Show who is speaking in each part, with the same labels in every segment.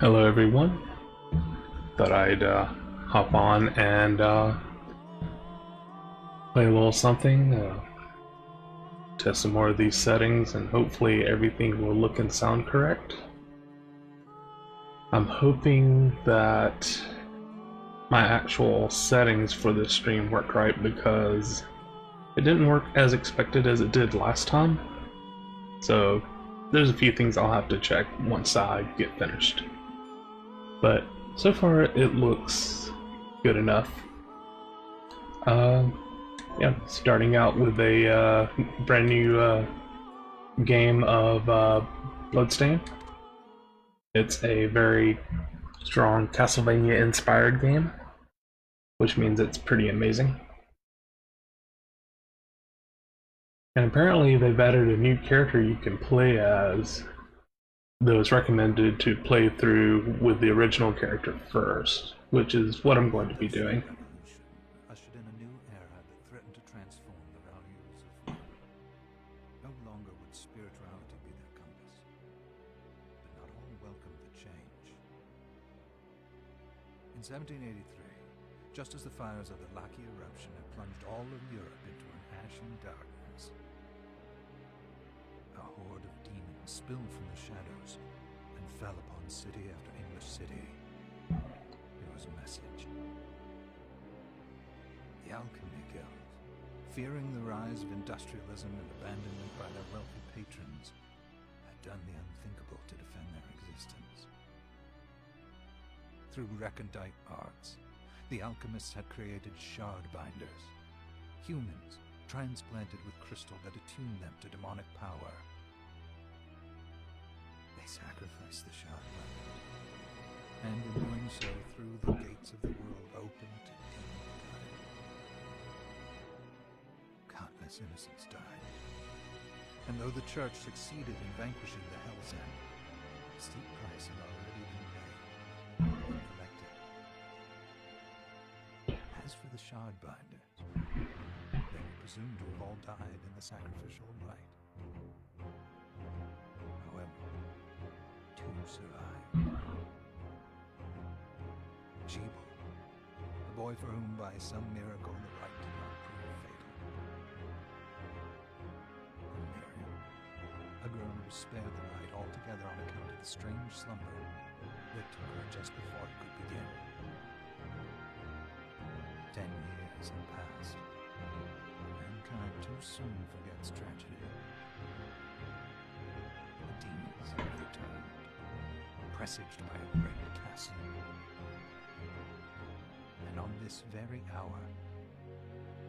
Speaker 1: Hello everyone. Thought I'd hop on and play a little something, test some more of these settings, and hopefully everything will look and sound correct. I'm hoping that my actual settings for this stream work right because it didn't work as expected as it did last time. So there's a few things I'll have to check once I get finished. But so far it looks good enough. Yeah, starting out with a brand new game of Bloodstained. It's a very strong Castlevania inspired game, which means it's pretty amazing. And apparently they've added a new character you can play as that was recommended to play through with the original character first, which is what I'm going to be doing.
Speaker 2: Ushered in a new era that threatened to transform the values of man. No longer would spirituality be their compass, but not all welcomed the change. In 1783, just as the fires of the Laki eruption had plunged all of Europe into an ashen darkness, a horde of demons spilled from the shadows and fell upon city after English city. It was a message. The Alchemy Guild, fearing the rise of industrialism and abandonment by their wealthy patrons, had done the unthinkable to defend their existence. Through recondite arts, the alchemists had created shard binders, humans transplanted with crystal that attuned them to demonic power. They sacrificed the shard binders, and in doing so threw the gates of the world open to demonkind. Countless innocents died, and though the church succeeded in vanquishing the Hell's End, a steep price had already been paid and collected. As for the shard binders, they were presumed to have all died in the sacrificial rite. However, two survived. Jebel, the boy for whom by some miracle the rite did not prove fatal. And Miriam, a girl who was spared the rite altogether on account of the strange slumber that took her just before it could begin. 10 years have passed. Mankind too soon forgets tragedy. The demons have returned, presaged by a great castle. And on this very hour,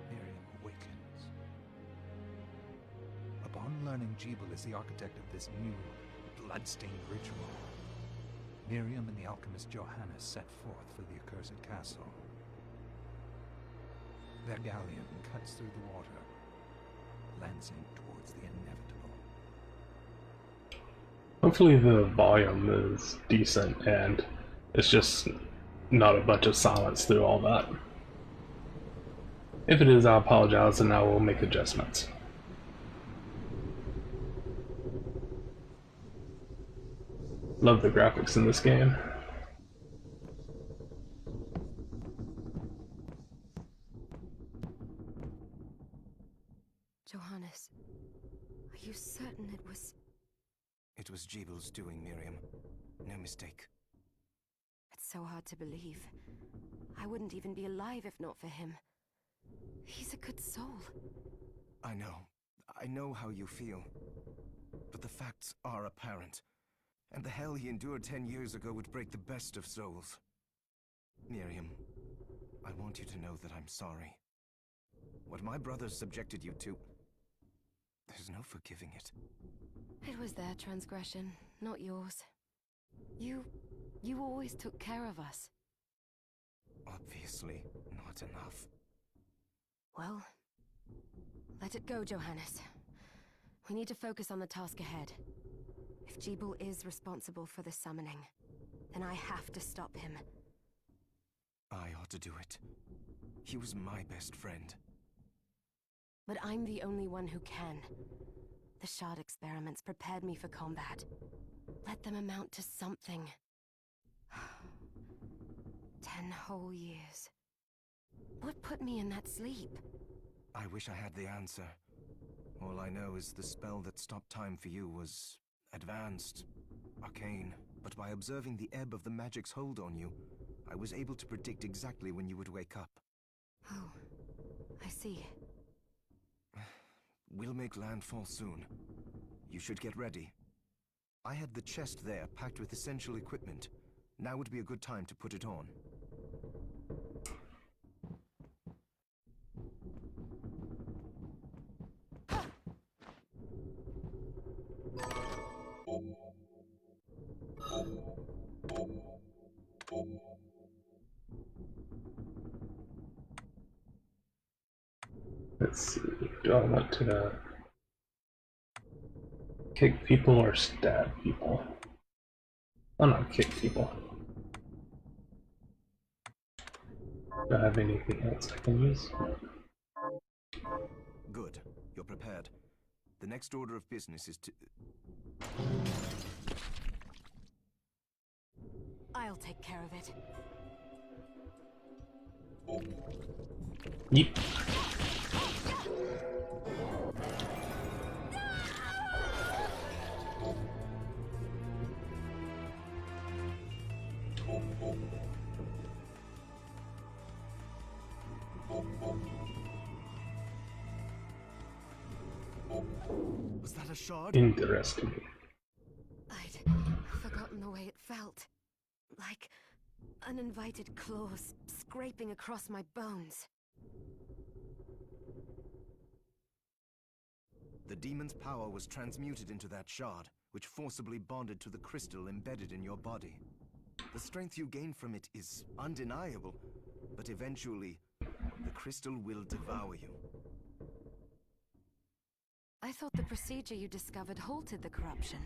Speaker 2: Miriam awakens. Upon learning Jebel is the architect of this new, blood-stained ritual, Miriam and the alchemist Johannes set forth for the accursed castle. Their galleon cuts through the water, lancing towards the inevitable.
Speaker 1: Hopefully the volume is decent and it's just not a bunch of silence through all that. If it is, I apologize and I will make adjustments. Love the graphics in this game.
Speaker 3: Johannes, are you certain it was...
Speaker 4: It was Jebel's doing, Miriam. No mistake.
Speaker 3: It's so hard to believe. I wouldn't even be alive if not for him. He's a good soul.
Speaker 4: I know. I know how you feel. But the facts are apparent. And the hell he endured 10 years ago would break the best of souls. Miriam, I want you to know that I'm sorry. What my brothers subjected you to... there's no forgiving it.
Speaker 3: It was their transgression, not yours. You always took care of us.
Speaker 4: Obviously, not enough.
Speaker 3: Well, let it go, Johannes. We need to focus on the task ahead. If Jebel is responsible for the summoning, then I have to stop him.
Speaker 4: I ought to do it. He was my best friend.
Speaker 3: But I'm the only one who can. The shard experiments prepared me for combat. Let them amount to something. 10 whole years. What put me in that sleep?
Speaker 4: I wish I had the answer. All I know is the spell that stopped time for you was advanced, arcane. But by observing the ebb of the magic's hold on you, I was able to predict exactly when you would wake up.
Speaker 3: Oh, I see.
Speaker 4: We'll make landfall soon. You should get ready. I had the chest there packed with essential equipment. Now would be a good time to put it on.
Speaker 1: Let's see. Do I want to kick people or stab people? I'll not kick people. Do I have anything else I can use?
Speaker 4: Good. You're prepared. The next order of business is to...
Speaker 3: I'll take care of it.
Speaker 1: Yep.
Speaker 4: Was that a shard?
Speaker 1: Interesting.
Speaker 3: I'd forgotten the way it felt. Like uninvited claws scraping across my bones.
Speaker 4: The demon's power was transmuted into that shard, which forcibly bonded to the crystal embedded in your body. The strength you gain from it is undeniable, but eventually, the crystal will devour you.
Speaker 3: I thought the procedure you discovered halted the corruption.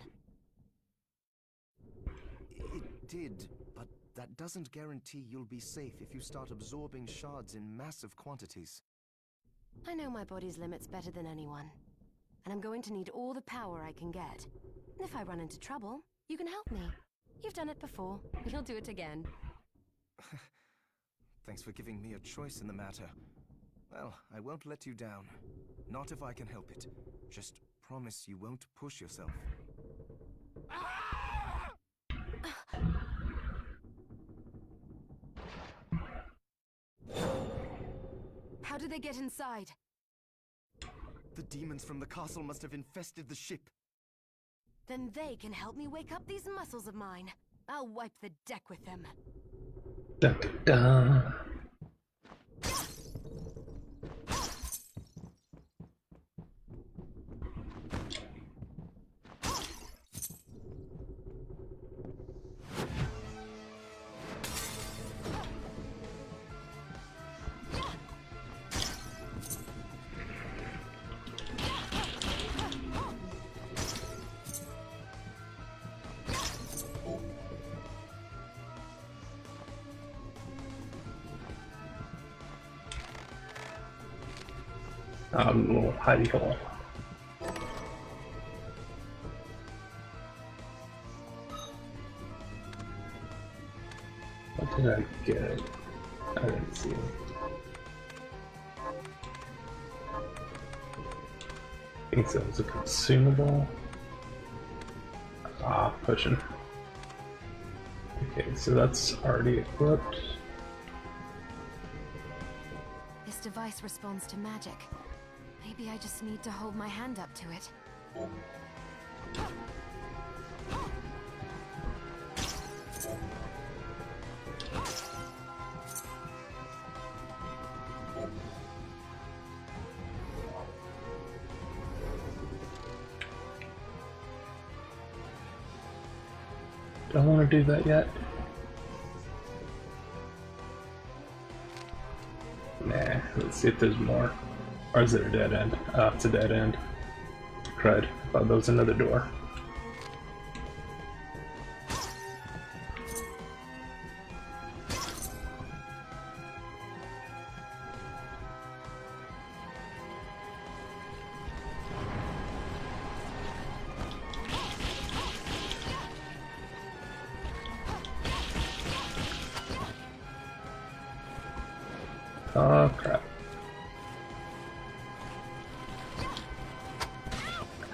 Speaker 4: It did, but that doesn't guarantee you'll be safe if you start absorbing shards in massive quantities.
Speaker 3: I know my body's limits better than anyone. And I'm going to need all the power I can get. And if I run into trouble, you can help me. You've done it before. You'll do it again.
Speaker 4: Thanks for giving me a choice in the matter. Well, I won't let you down. Not if I can help it. Just promise you won't push yourself.
Speaker 3: How did they get inside?
Speaker 4: The demons from the castle must have infested the ship.
Speaker 3: Then they can help me wake up these muscles of mine. I'll wipe the deck with them.
Speaker 1: Da, da, da. Little hidey hole. What did I get? I didn't see it. I think so. It was a consumable. Ah, potion. Okay, so that's already equipped.
Speaker 3: This device responds to magic. Maybe I just need to hold my hand up to it.
Speaker 1: Don't want to do that yet. Nah, let's see if there's more. Or is it a dead end? It's a dead end. Crud. Thought that was another door. Oh crap.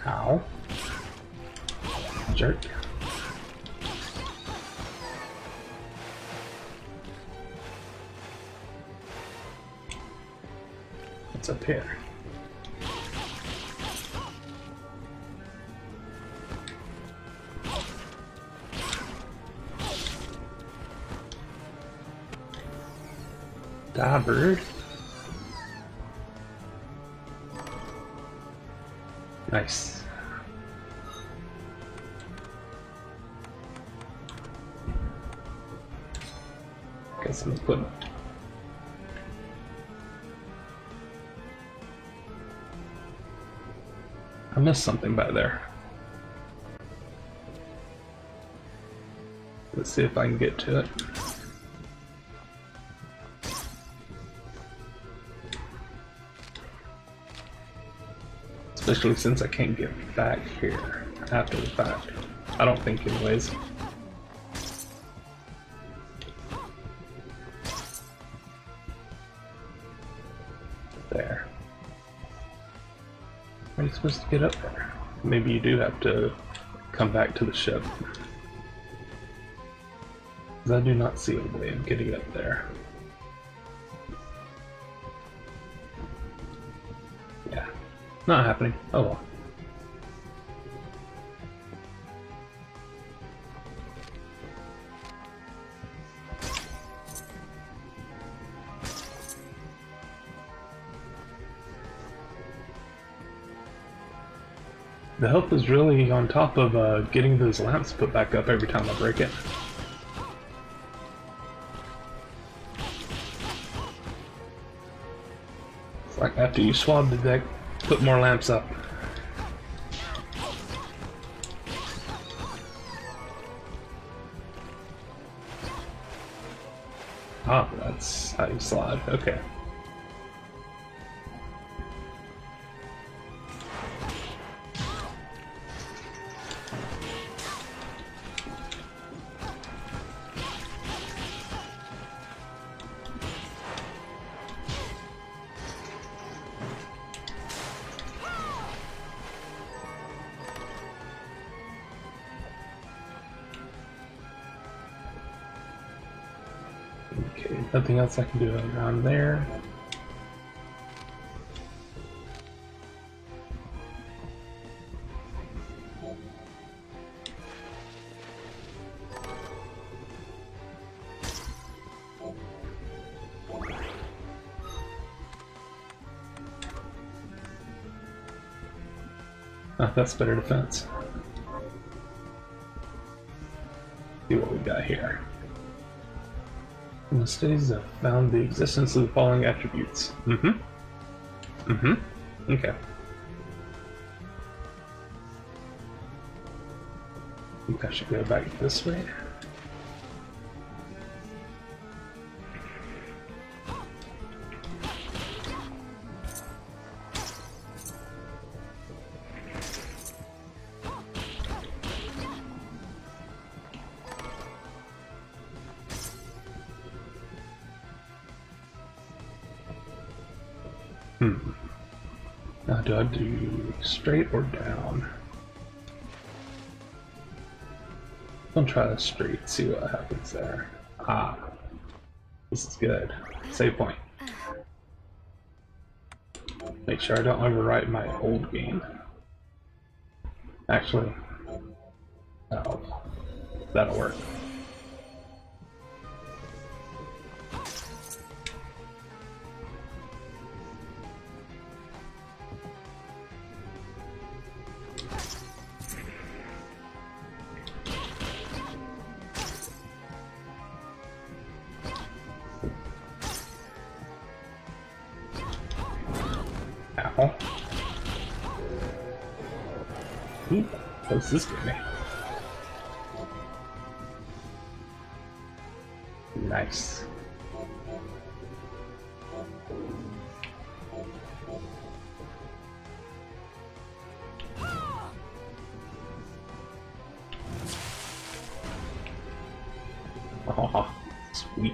Speaker 1: Ow. Jerk. What's up here? Bird. Nice. Got some equipment. I missed something by there. Let's see if I can get to it. Especially since I can't get back here after the fact. I don't think anyways. There. How are you supposed to get up there? Maybe you do have to come back to the ship. 'Cause I do not see a way of getting up there. Yeah. Not happening. Oh well. The help is really on top of getting those lamps put back up every time I break it. It's like after you swab the deck, put more lamps up. Ah, that's how you slide. Okay. Okay, nothing else I can do around there. Ah, that's better defense. See what we got here. In the studies have found the existence of the following attributes. Okay. I think I should go back this way. Now, do I do straight or down? I'll try the straight, see what happens there. Ah, this is good. Save point. Make sure I don't overwrite my old game. Actually, that'll work. Ow. Ooh, what's this give me? Nice. Oh, sweet.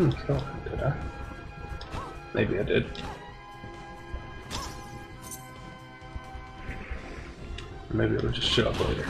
Speaker 1: didn't kill him, did I? Maybe I did. Or maybe it'll just show up later.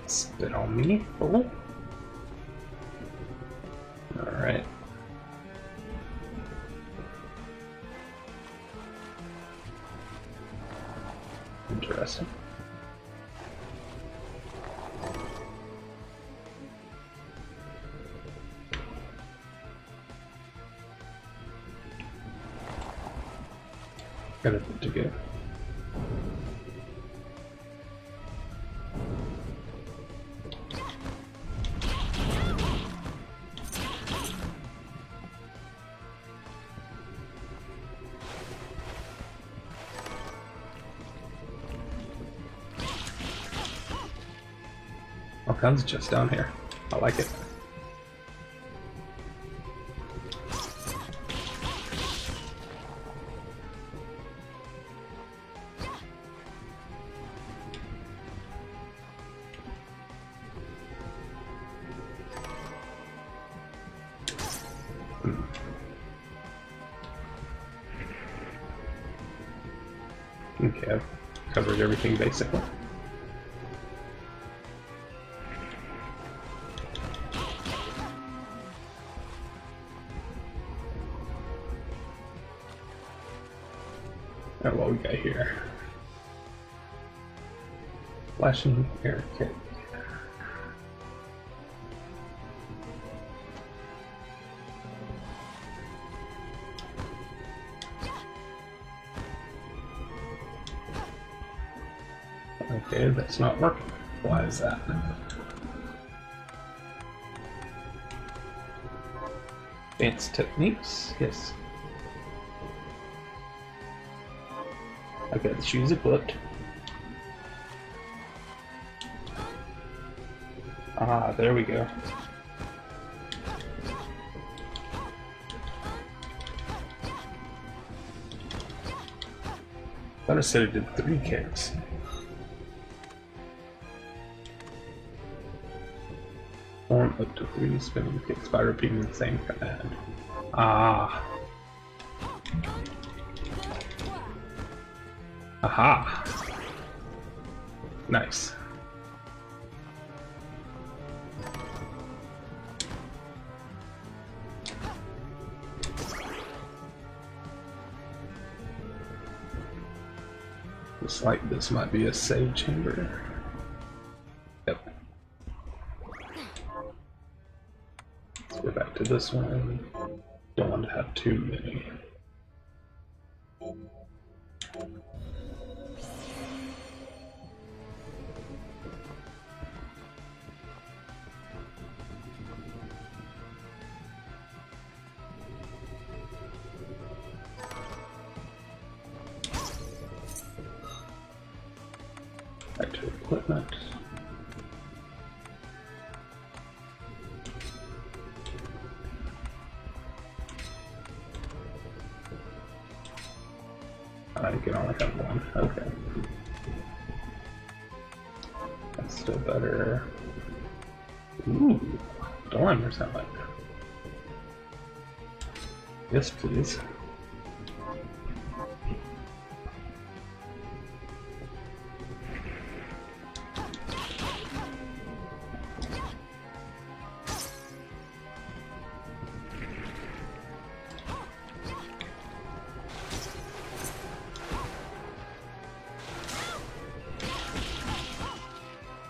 Speaker 1: Spit on me. Oh. Alright. Interesting. Gotta put together. All kinds of chests down here. I like it. Okay, I've covered everything basically. Alright, what we got here? Flashing air kit. Okay, that's not working. Why is that? Advanced techniques? Yes. Okay, let's use it, but... Ah, there we go. Thought I said it did 3 kicks. Form up to 3 spinning kicks by repeating the same command. Ah. Aha! Nice. Looks like this might be a save chamber. Yep. Let's go back to this one. Don't want to have too many. Back to equipment. I can only have one. Okay. That's still better. Ooh, Dormers I like. Yes, please.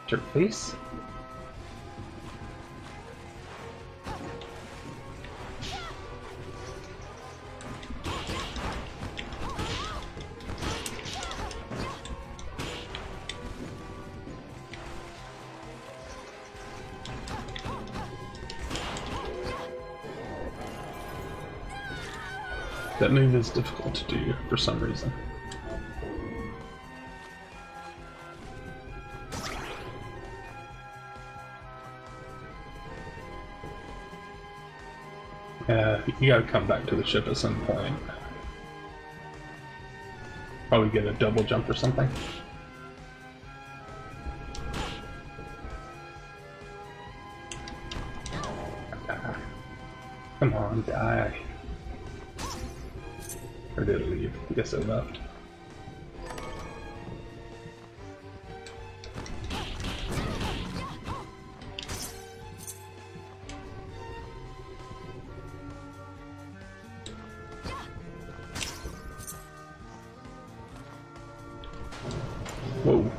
Speaker 1: Your face? That move is difficult to do for some reason. You gotta come back to the ship at some point. Probably get a double jump or something. Come on, die. Or did it leave? I guess it left. Whoa.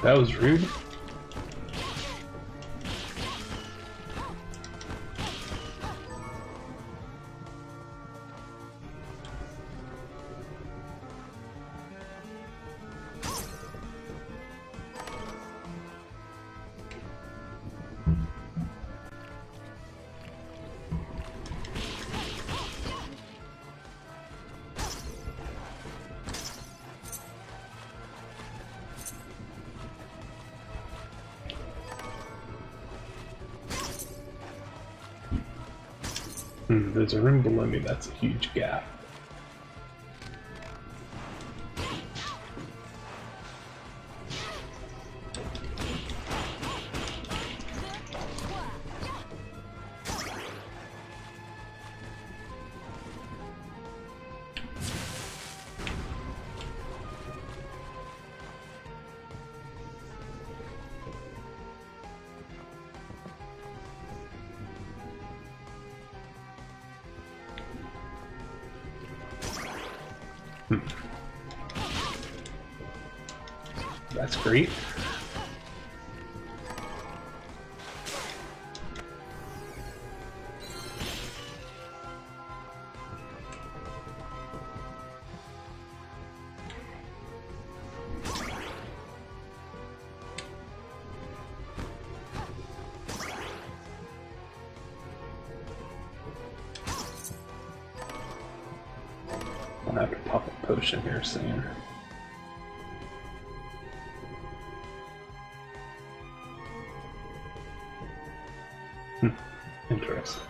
Speaker 1: That was rude. There's a room below me that's a huge gap. That's great. I'll have to pop a potion here soon. Interesting.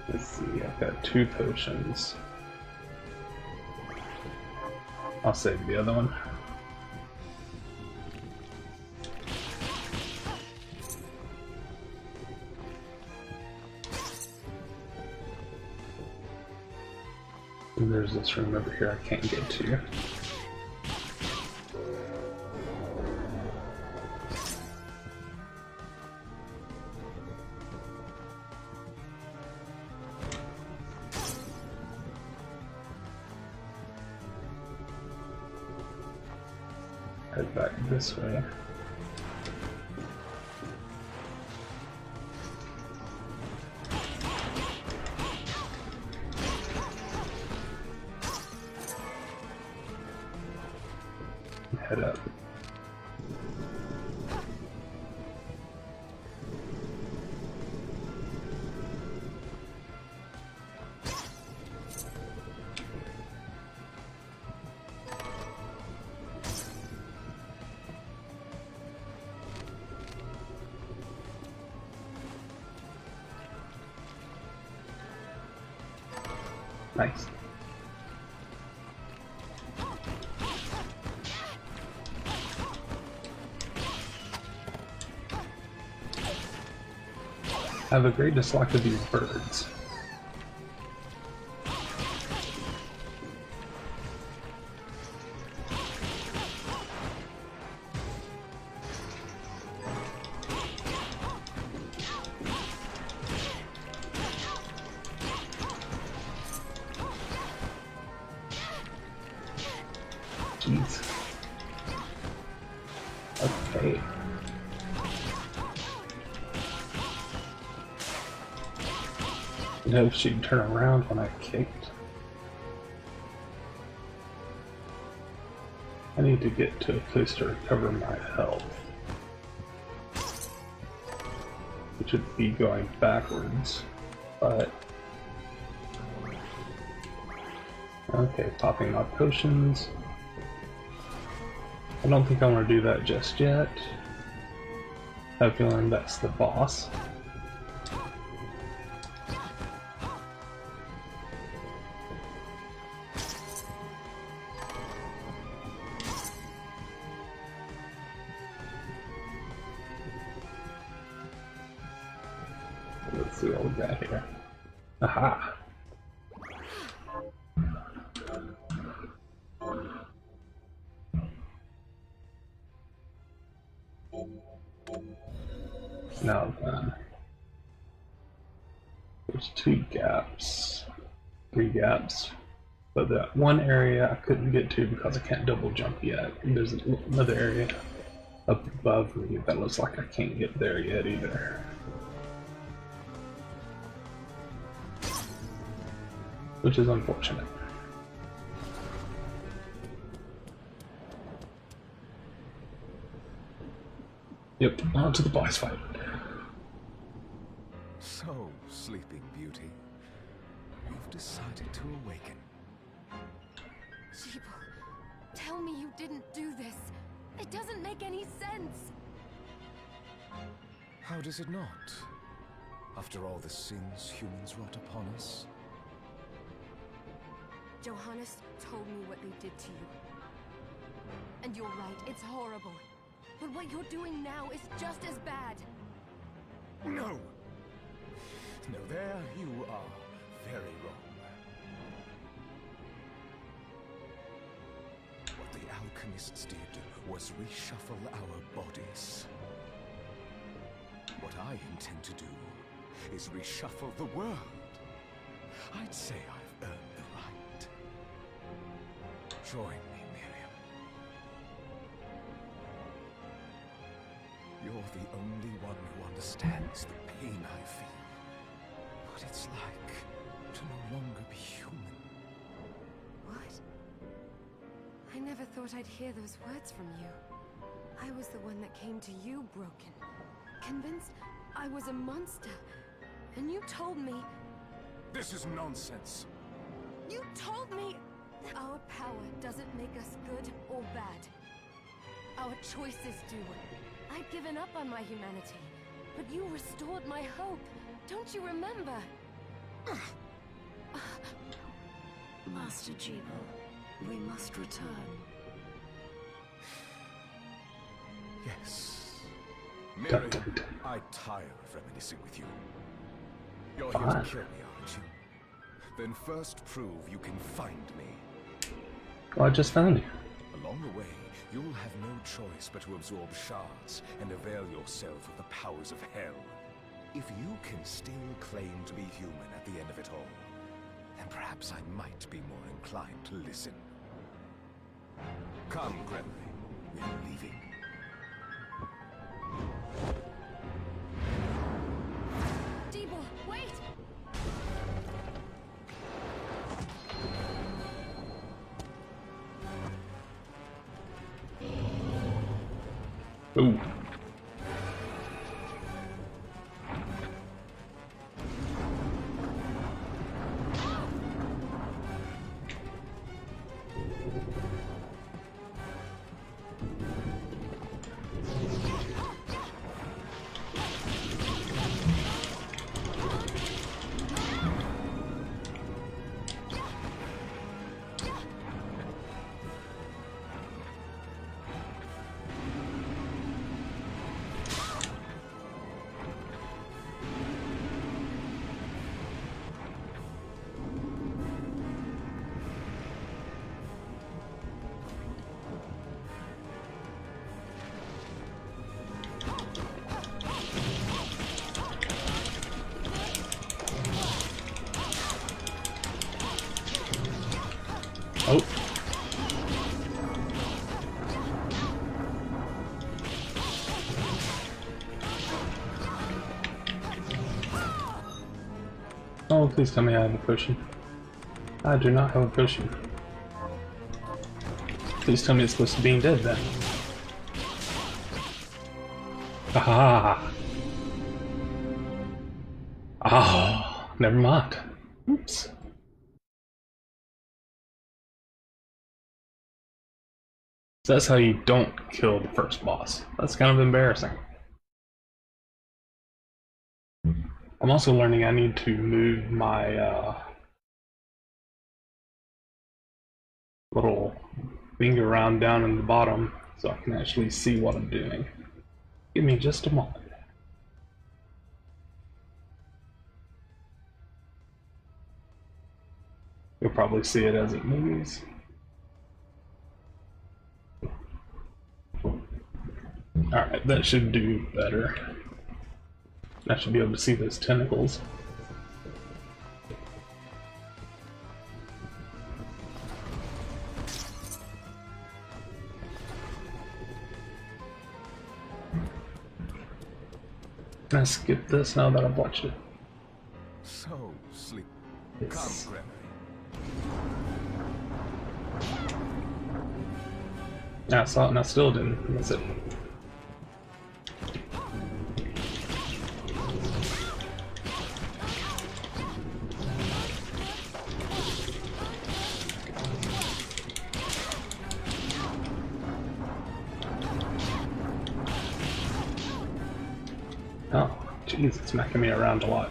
Speaker 1: Let's see, I've got 2 potions. I'll save the other one. And there's this room over here I can't get to. Head back this way. Head up. Nice. I have a great dislike of these birds. Jeez. Okay. And hope she'd turn around when I kicked. I need to get to a place to recover my health, which would be going backwards, but okay, popping my potions. I don't think I want to do that just yet. I have a feeling that's the boss. Let's see what we got here. Aha! Now then, there's 2 gaps, 3 gaps, but that one area I couldn't get to because I can't double jump yet. And there's another area up above me that looks like I can't get there yet either. Which is unfortunate. Yep, on to the boss fight.
Speaker 4: So, Sleeping Beauty, you've decided to awaken.
Speaker 3: Jeeble, tell me you didn't do this. It doesn't make any sense.
Speaker 4: How does it not? After all the sins humans wrought upon us?
Speaker 3: Johannes told me what they did to you. And you're right, it's horrible. But what you're doing now is just as bad.
Speaker 4: No! No, there you are very wrong. What the alchemists did was reshuffle our bodies. What I intend to do is reshuffle the world. I'd say I've earned the right. Join me, Miriam. You're the only one who understands the pain I feel. What it's like to no longer be human.
Speaker 3: What? I never thought I'd hear those words from you. I was the one that came to you broken. Convinced I was a monster. And you told me...
Speaker 4: This is nonsense.
Speaker 3: You told me... Our power doesn't make us good or bad. Our choices do. I'd given up on my humanity, but you restored my hope. Don't you remember?
Speaker 5: Master Jeeble, we must return.
Speaker 4: Yes. Miriam, I tire of reminiscing with you. You're here to kill me, aren't you? Then first prove you can find me.
Speaker 1: Well, I just found you.
Speaker 4: Along the way, you'll have no choice but to absorb shards and avail yourself of the powers of hell. If you can still claim to be human at the end of it all, then perhaps I might be more inclined to listen. Come, Gregory. We're leaving.
Speaker 3: Jeeble, wait!
Speaker 1: Ooh. Oh. Oh, please tell me I have a potion. I do not have a potion. Please tell me it's close to being dead then. Aha! Oh, never mind. Oops. So that's how you don't kill the first boss. That's kind of embarrassing. I'm also learning I need to move my little finger around down in the bottom so I can actually see what I'm doing. Give me just a moment. You'll probably see it as it moves. Alright, that should do better. I should be able to see those tentacles. Can I skip this now that I've watched it?
Speaker 4: So sleep.
Speaker 1: Yes.
Speaker 4: Come, Gregory.
Speaker 1: I saw it and I still didn't miss it. Oh, jeez, it's smacking me around a lot.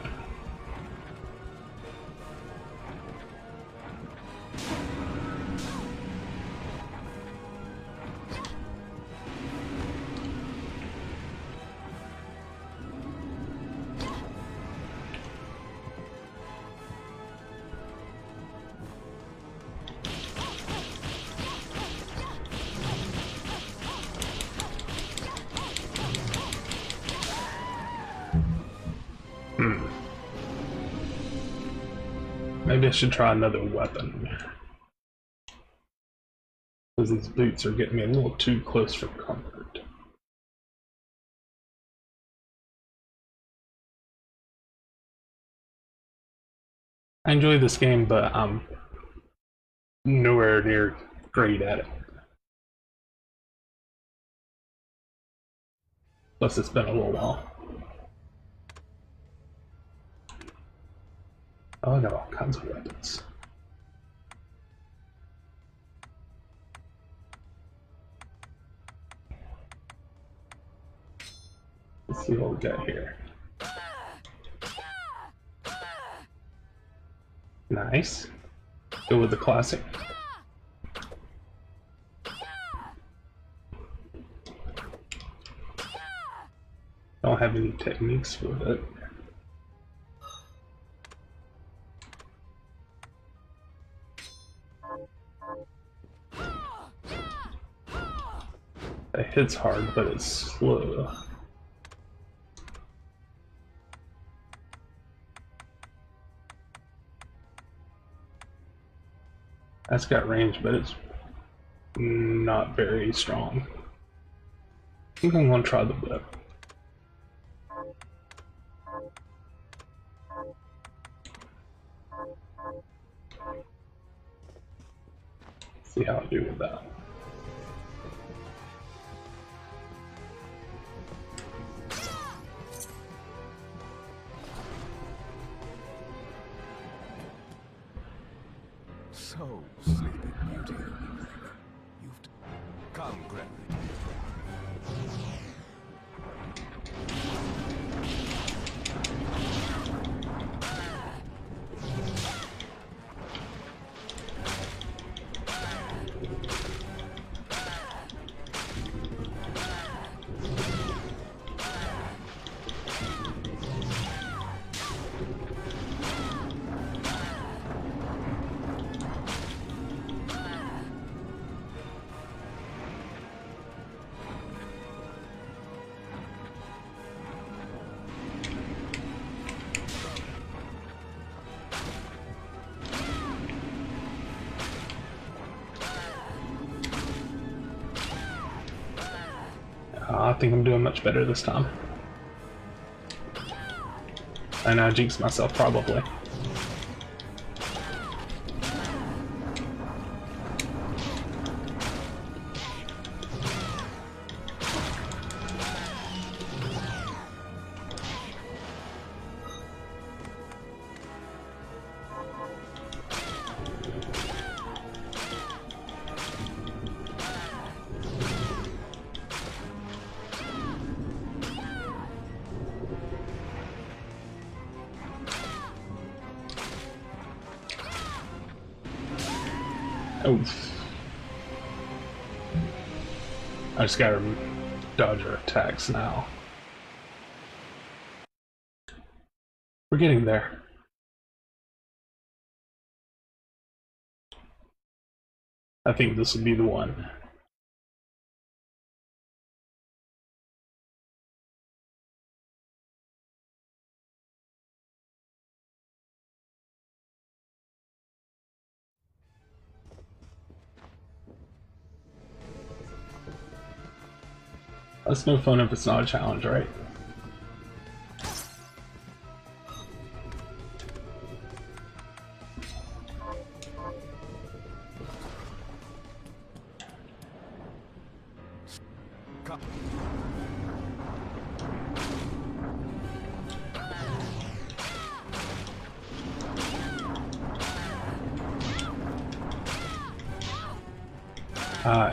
Speaker 1: Maybe I should try another weapon. Because these boots are getting me a little too close for comfort. I enjoy this game, but I'm nowhere near great at it. Plus, it's been a little while. Oh, I got all kinds of weapons. Let's see what we got here. Nice. Go with the classic. Don't have any techniques for it. It hits hard, but it's slow. That's got range, but it's not very strong. I think I'm gonna try the whip. See how I do with that.
Speaker 4: So sleeping beauty. You've come, Gregory.
Speaker 1: I think I'm doing much better this time. And I jinxed myself, probably. Oof. I just gotta dodge her attacks now. We're getting there. I think this will be the one. That's no fun if it's not a challenge, right?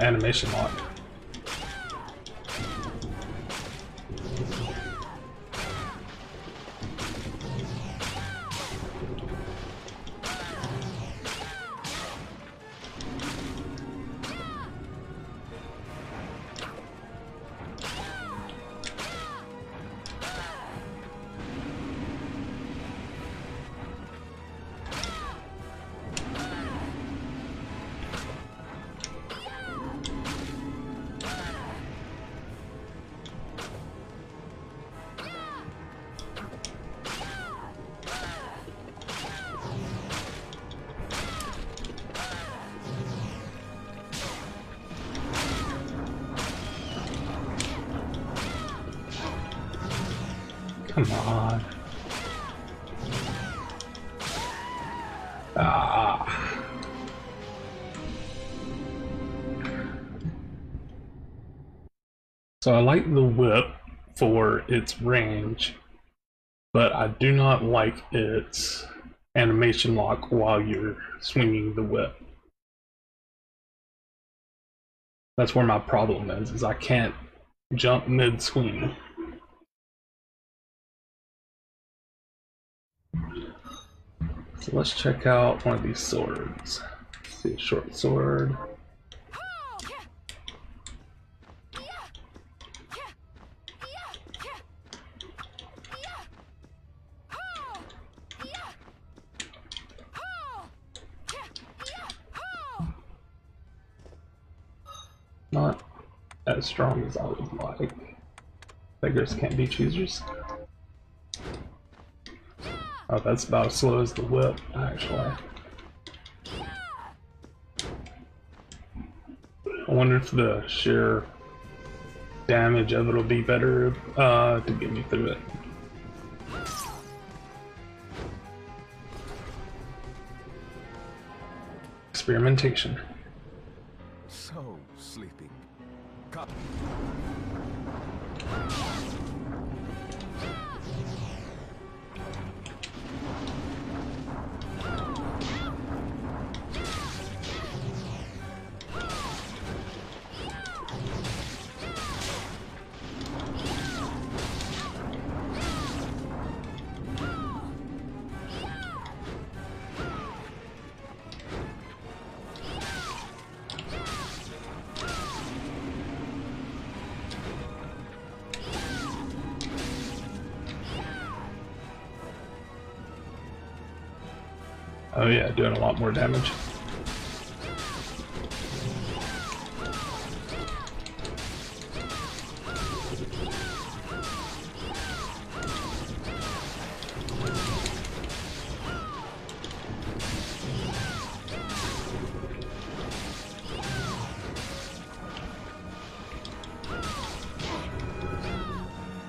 Speaker 1: Animation lock. Come on. Ah. So I like the whip for its range, but I do not like its animation lock while you're swinging the whip. That's where my problem is I can't jump mid-swing. So let's check out one of these swords. Let's see, a short sword. Not as strong as I would like. Beggars can't be choosers. Oh, that's about as slow as the whip, actually. I wonder if the sheer damage of it will be better to get me through it. Experimentation.
Speaker 4: So sleeping. Cut.
Speaker 1: Oh yeah, doing a lot more damage.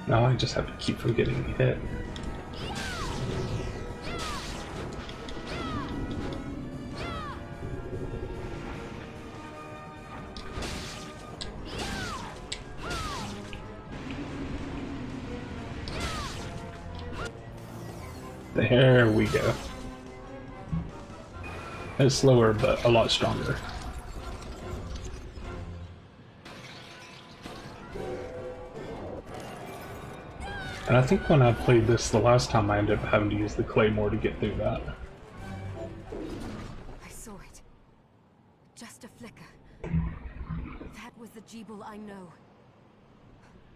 Speaker 1: Now I just have to keep from getting hit. There we go. It's slower, but a lot stronger. And I think when I played this the last time, I ended up having to use the claymore to get through that.
Speaker 3: I saw it. just a flicker. That was the Jeeble I know.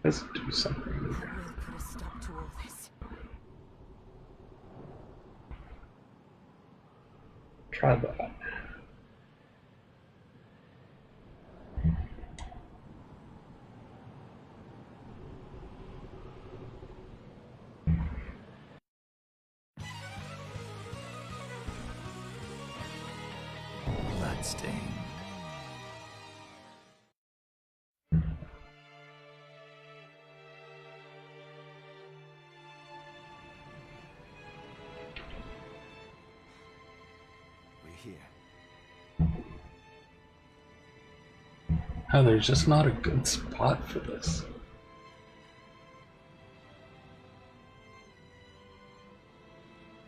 Speaker 1: Let's do something.
Speaker 3: I will put a stop to all this.
Speaker 1: Try that.
Speaker 2: Bloodstained.
Speaker 4: We're here.
Speaker 1: Oh, there's just not a good spot for this.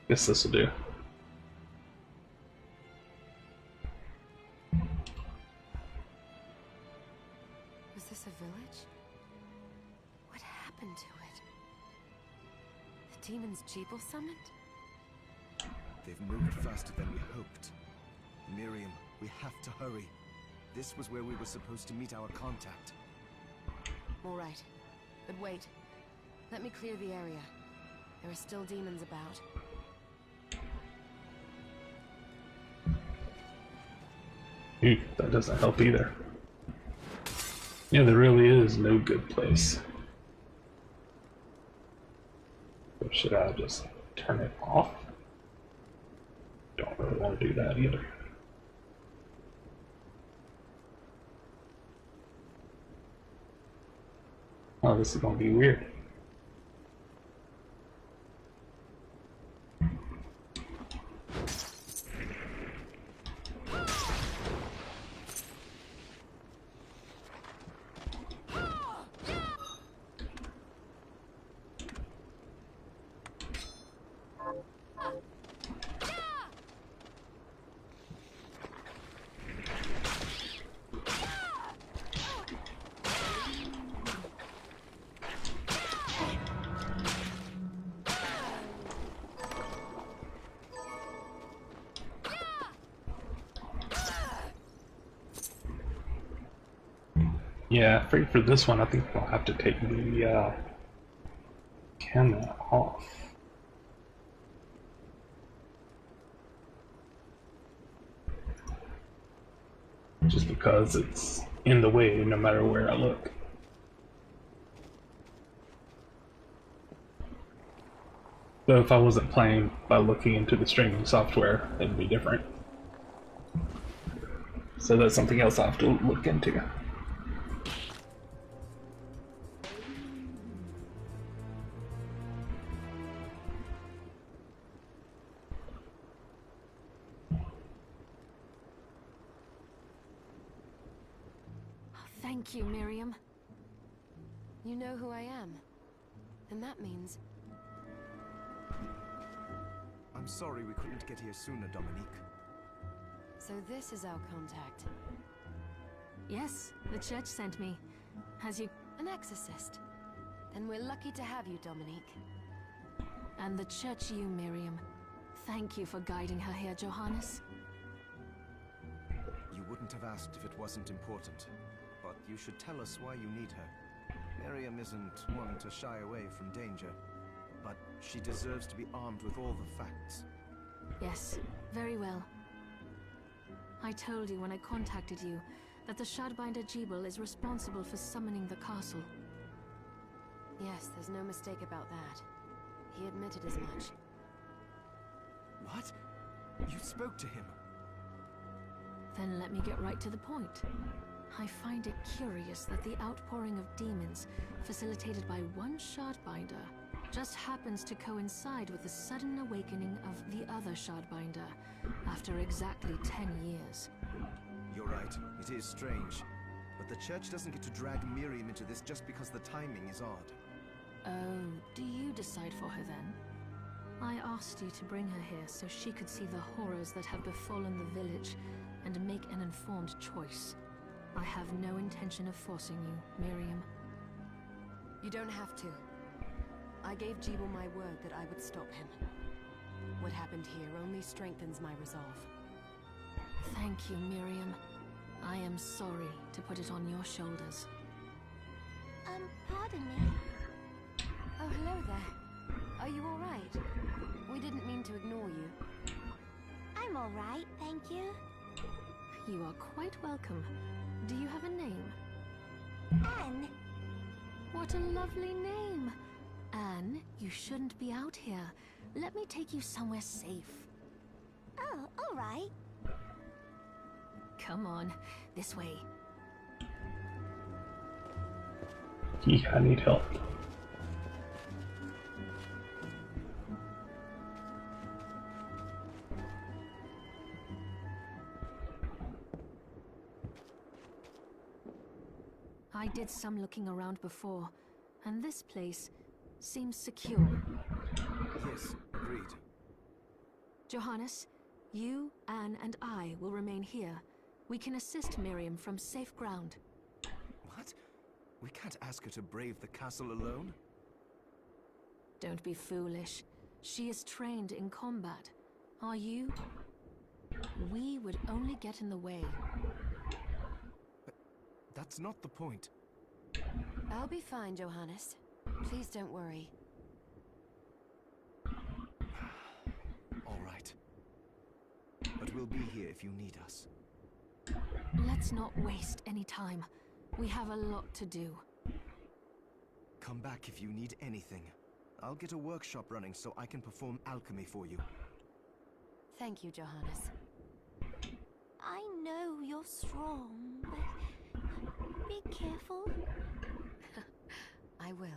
Speaker 1: Guess this will do.
Speaker 3: Was this a village? What happened to it? The demons Jeeble summoned?
Speaker 4: They've moved faster than we hoped. Miriam, we have to hurry. This was where we were supposed to meet our contact.
Speaker 3: All right. But wait. Let me clear the area. There are still demons about.
Speaker 1: That doesn't help either. Yeah, there really is no good place. Or should I just turn it off? Don't really want to do that either. Oh, this is gonna be weird. Yeah, for this one, I think we'll have to take the camera off. Just because it's in the way no matter where I look. Though if I wasn't playing by looking into the streaming software, it'd be different. So that's something else I have to look into.
Speaker 3: Thank you, Miriam. You know who I am. And that means...
Speaker 4: I'm sorry we couldn't get here sooner, Dominique.
Speaker 3: So this is our contact.
Speaker 6: Yes, the church sent me. Has you...
Speaker 3: An exorcist. Then we're lucky to have you, Dominique.
Speaker 6: And the church you, Miriam. Thank you for guiding her here, Johannes.
Speaker 4: You wouldn't have asked if it wasn't important. But you should tell us why you need her. Miriam isn't one to shy away from danger. But she deserves to be armed with all the facts.
Speaker 6: Yes, very well. I told you when I contacted you that the Shardbinder Jeeble is responsible for summoning the castle.
Speaker 3: Yes, there's no mistake about that. He admitted as much.
Speaker 4: What? You spoke to him?
Speaker 6: Then let me get right to the point. I find it curious that the outpouring of demons, facilitated by one Shardbinder, just happens to coincide with the sudden awakening of the other Shardbinder, after exactly 10 years.
Speaker 4: You're right, it is strange. But the church doesn't get to drag Miriam into this just because the timing is odd.
Speaker 6: Oh, do you decide for her then? I asked you to bring her here so she could see the horrors that have befallen the village and make an informed choice. I have no intention of forcing you, Miriam.
Speaker 3: You don't have to. I gave Jeeble my word that I would stop him. What happened here only strengthens my resolve.
Speaker 6: Thank you, Miriam. I am sorry to put it on your shoulders.
Speaker 3: Pardon me? Oh, hello there. Are you alright? We didn't mean to ignore you.
Speaker 7: I'm alright, thank you.
Speaker 6: You are quite welcome. Do you have a name?
Speaker 7: Anne.
Speaker 6: What a lovely name! Anne, you shouldn't be out here. Let me take you somewhere safe.
Speaker 7: Oh, alright.
Speaker 6: Come on, this way.
Speaker 1: I need help.
Speaker 6: I did some looking around before, and this place seems secure.
Speaker 4: Yes, agreed.
Speaker 6: Johannes, you, Anne, and I will remain here. We can assist Miriam from safe ground.
Speaker 4: What? We can't ask her to brave the castle alone?
Speaker 6: Don't be foolish. She is trained in combat. Are you? We would only get in the way.
Speaker 4: That's not the point.
Speaker 3: I'll be fine, Johannes. Please don't worry.
Speaker 4: All right. But we'll be here if you need us.
Speaker 6: Let's not waste any time. We have a lot to do.
Speaker 4: Come back if you need anything. I'll get a workshop running so I can perform alchemy for you.
Speaker 3: Thank you, Johannes.
Speaker 7: I know you're strong, but be careful.
Speaker 3: I will.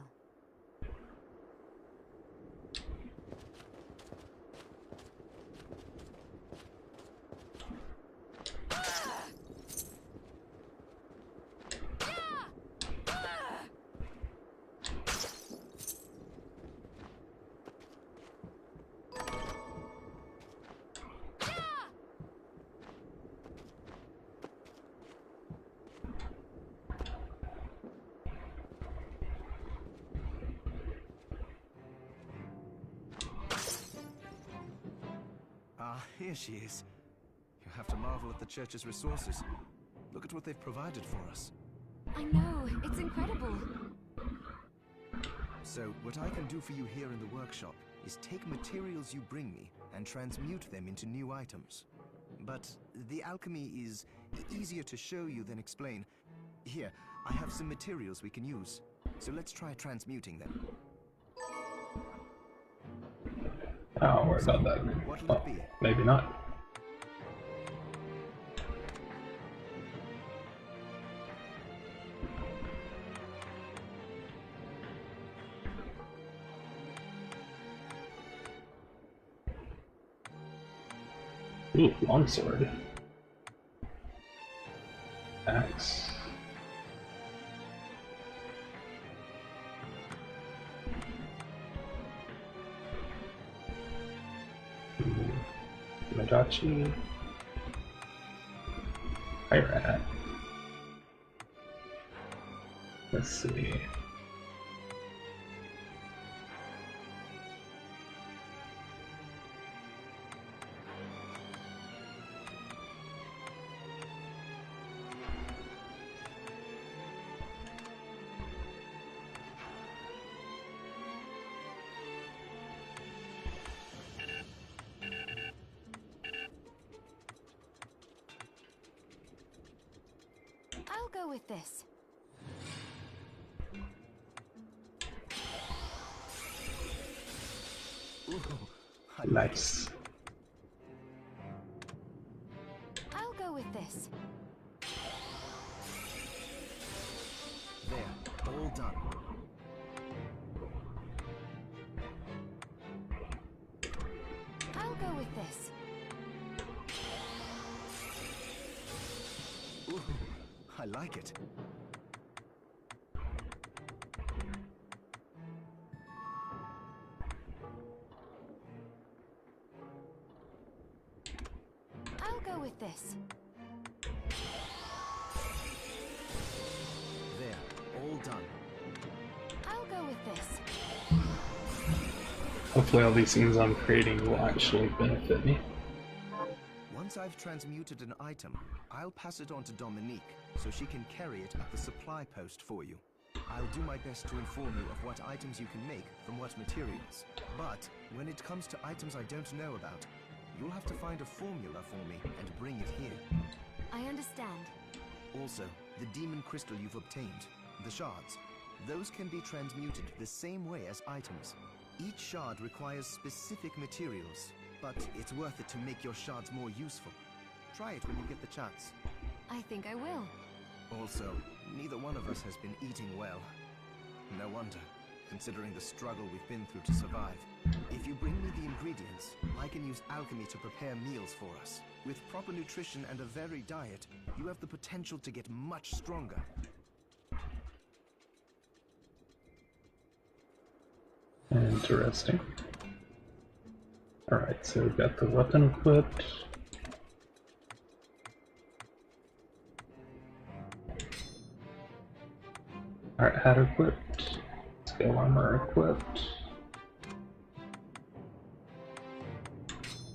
Speaker 4: Ah, here she is. You have to marvel at the church's resources. Look at what they've provided for us.
Speaker 3: I know, it's incredible.
Speaker 4: So, what I can do for you here in the workshop is take materials you bring me and transmute them into new items. But the alchemy is easier to show you than explain. Here, I have some materials we can use. So let's try transmuting them.
Speaker 1: Oh, worry about that.
Speaker 4: What'll it be?
Speaker 1: Maybe not. Ooh, longsword. Axe. Madachi. Pirate. Let's see.
Speaker 3: I'll go with this.
Speaker 4: Ooh, I
Speaker 1: Nice.
Speaker 3: I'll go with this.
Speaker 4: There, all done.
Speaker 3: I'll go with this.
Speaker 4: Ooh, I like it.
Speaker 3: I'll go with this.
Speaker 4: There, all done.
Speaker 3: I'll go with this.
Speaker 1: Hopefully all these things I'm creating will actually benefit me.
Speaker 4: Once I've transmuted an item, I'll pass it on to Dominique, so she can carry it at the supply post for you. I'll do my best to inform you of what items you can make from what materials. But when it comes to items I don't know about, you'll have to find a formula for me and bring it here.
Speaker 3: I understand.
Speaker 4: Also, the demon crystal you've obtained, the shards, those can be transmuted the same way as items. Each shard requires specific materials, but it's worth it to make your shards more useful. Try it when you get the chance.
Speaker 3: I think I will.
Speaker 4: Also, neither one of us has been eating well. No wonder, considering the struggle we've been through to survive. If you bring me the ingredients, I can use alchemy to prepare meals for us. With proper nutrition and a varied diet, you have the potential to get much stronger.
Speaker 1: Interesting. Alright, so we've got the weapon equipped. Alright, hat equipped. Scale armor equipped.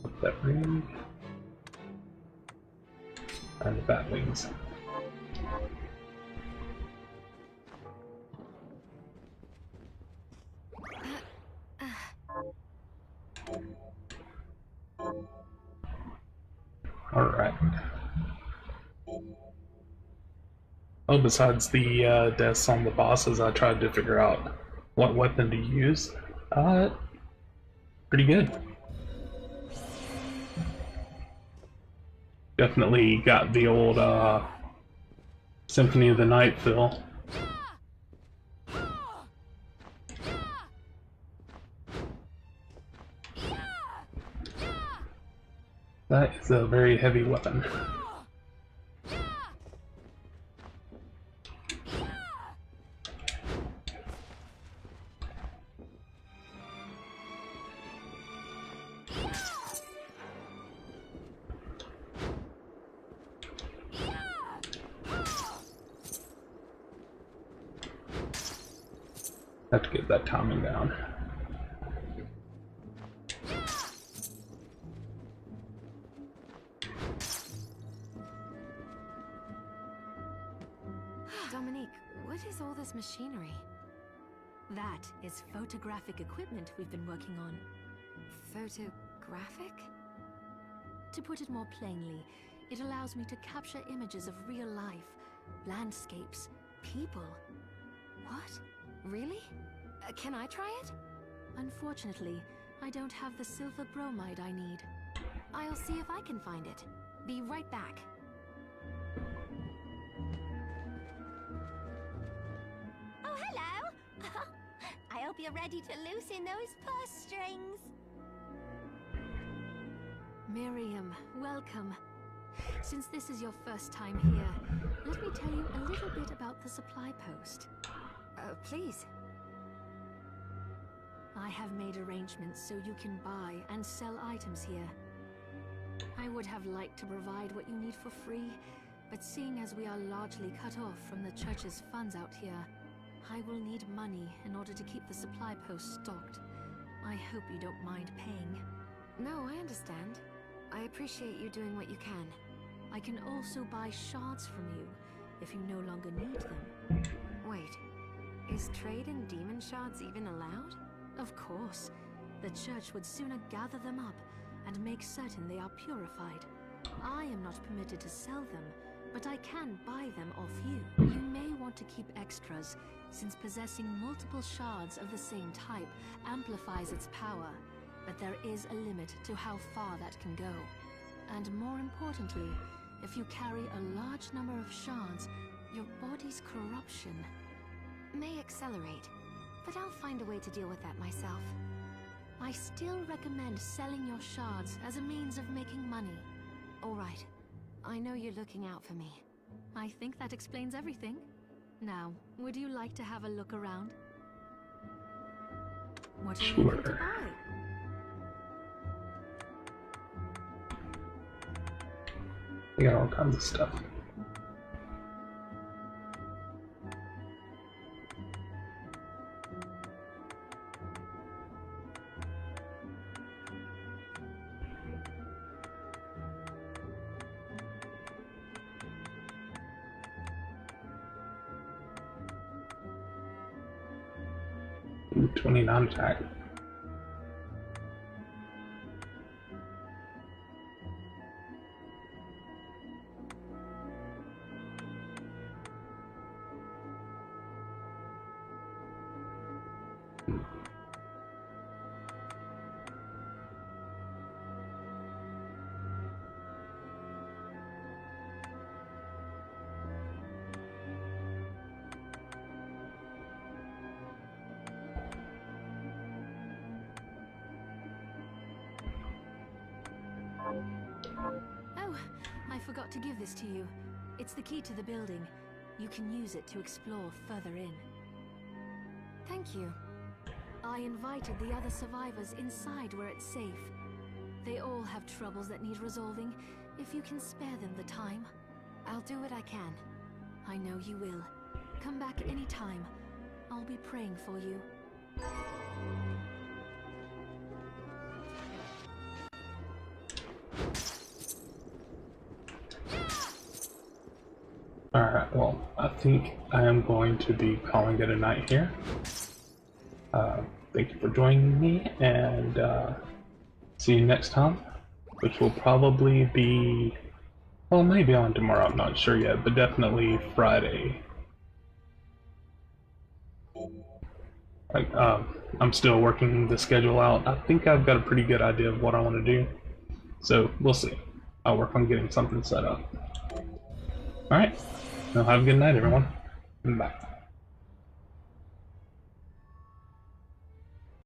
Speaker 1: Put that ring. And the bat wings. Alright. Oh, besides the deaths on the bosses, I tried to figure out what weapon to use. Pretty good. Definitely got the old Symphony of the Night feel. That is a very heavy weapon. Have to get that timing down.
Speaker 3: Dominique, what is all this machinery?
Speaker 6: That is photographic equipment we've been working on.
Speaker 3: Photographic?
Speaker 6: To put it more plainly, it allows me to capture images of real life, landscapes, people.
Speaker 3: What? Really? Can I try it?
Speaker 6: Unfortunately, I don't have the silver bromide I need.
Speaker 3: I'll see if I can find it. Be right back.
Speaker 7: Oh, hello! I hope you're ready to loosen those purse strings.
Speaker 6: Miriam, welcome. Since this is your first time here, let me tell you a little bit about the supply post.
Speaker 3: Please.
Speaker 6: I have made arrangements so you can buy and sell items here. I would have liked to provide what you need for free, but seeing as we are largely cut off from the church's funds out here, I will need money in order to keep the supply post stocked. I hope you don't mind paying.
Speaker 3: No, I understand. I appreciate you doing what you can.
Speaker 6: I can also buy shards from you, if you no longer need them.
Speaker 3: Wait, is trade in demon shards even allowed?
Speaker 6: Of course. The church would sooner gather them up and make certain they are purified. I am not permitted to sell them, but I can buy them off you. You may want to keep extras, since possessing multiple shards of the same type amplifies its power, but there is a limit to how far that can go. And more importantly, if you carry a large number of shards, your body's corruption
Speaker 3: may accelerate, but I'll find a way to deal with that myself.
Speaker 6: I still recommend selling your shards as a means of making money.
Speaker 3: All right. I know you're looking out for me.
Speaker 6: I think that explains everything. Now, would you like to have a look around? What are you looking to buy?
Speaker 1: They got all kinds of stuff. Ooh, 29 attack.
Speaker 6: Oh, I forgot to give this to you. It's the key to the building. You can use it to explore further in.
Speaker 3: Thank you.
Speaker 6: I invited the other survivors inside where it's safe. They all have troubles that need resolving, if you can spare them the time.
Speaker 3: I'll do what I can.
Speaker 6: I know you will. Come back anytime. I'll be praying for you.
Speaker 1: Alright, well, I think I am going to be calling it a night here. Thank you for joining me, and see you next time, which will probably be, well, maybe on tomorrow, I'm not sure yet, but definitely Friday. Like, I'm still working the schedule out. I think I've got a pretty good idea of what I want to do, so we'll see. I'll work on getting something set up. Alright, well, have a good night, everyone. Bye.